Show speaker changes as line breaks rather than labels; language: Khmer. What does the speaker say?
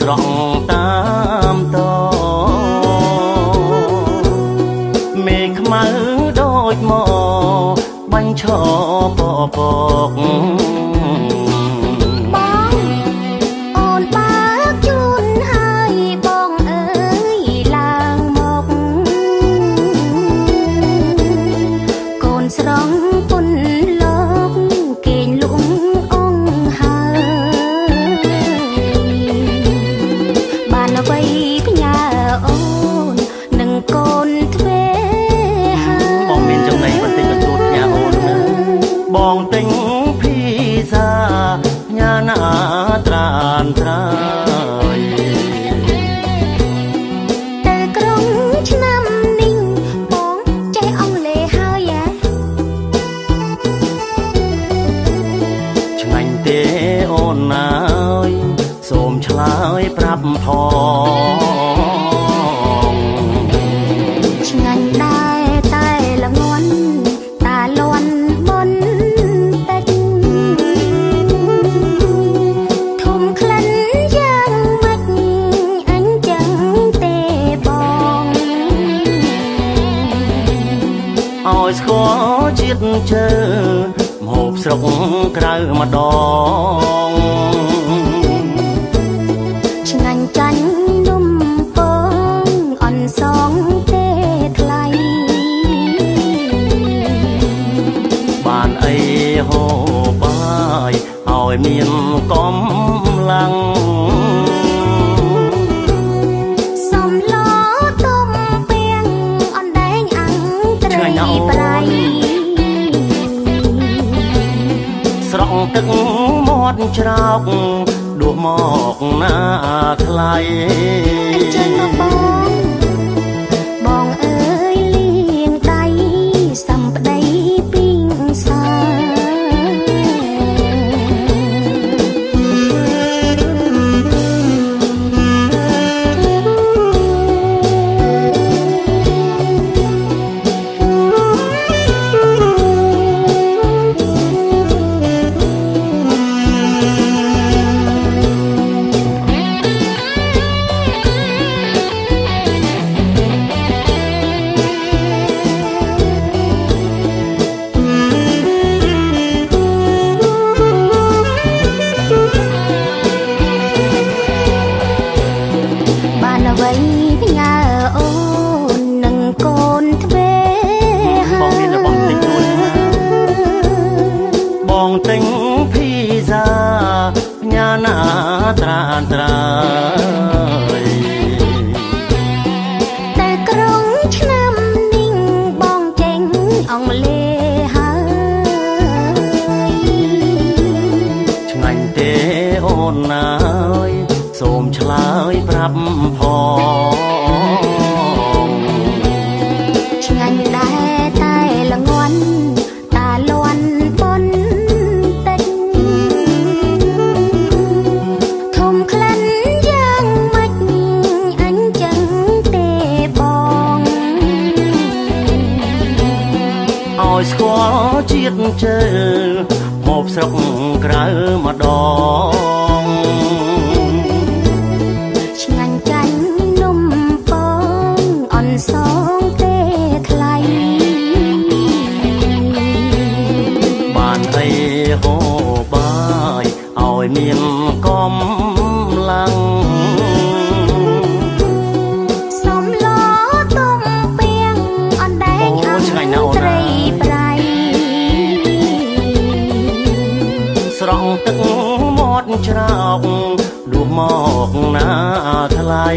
ស្រង់តាមតមេខ្មៅដូចមកបាញ់ឈរពពក
បងអូនបើកជូនហើយបងអើយឡើងមកកូនស្រង់ពុនលោកគេងលក់អងហើយបានអ្វីផ្ញើអូននឹងកូនទ្វេហើយ
បងមានចំណៃបន្តិចបន្តួចផ្ញើអូនណាបងទិញភីហ្សាញ៉ាណាត្រានត្រាយ
ទៅក្រុងឆ្នាំនេះបងចេះអង់គ្លេសហើយ
ឆ្ងាញ់ទេអូនអើយសូមឆ្លើយប្រាប់ផង
ឆ្ងាញ់ដែរតែល្ងន់តាលន់មុនតិចធំក្លិនយ៉ាងម៉េចអញចឹងទេបង
ឲ្យស្គាល់ជាតិជើម្ហូបស្រុកក្រៅម្ដង
ឆ្ងាញ់ចាញ់នំពងអន់សងទេថ្លៃ
បានអីហូបបាយឲ្យមានកម្លាំង
សំឡទុំពេងអនដែងអាំងត្រីប្រៃ
ស្រង់ទឹកមាត់ច្រោកដួសមកណាថ្លៃ
អញ្ចឹងបងបងអើយលៀងដៃសំប្តីពីងសាផ្ញើអូននឹងកូនទ្វេ
បងមានរបស់តិចតួចណាបងទិញភីហ្សាញ៉ាណាត្រានត្រាយ
តែក្រុងឆ្នាំនេះបងចេញអង់គ្លេសហើយ
ឆ្ងាញ់ទេអូនអើយសូមឆ្លើយប្រាប់ផង
ឆ្ងាញ់ដែរតែល្ងន់តាលន់ប៉ុនតិចធំក្លិនយ៉ាងម៉េចអញចឹងទេបង
ឲ្យស្គាល់ជាតិជើហូបស្រុកក្រៅម្ដង
ឆ្ងាញ់ចាញ់នំពងអន់សងទេថ្លៃ
បានអីហូបបាយឲ្យមានកម្លាំង
សំឡទុំពេងអនដែងអាំងត្រីប្រៃ
ស្រង់ទឹកមាត់ច្រោកដួសមកណាថ្លៃ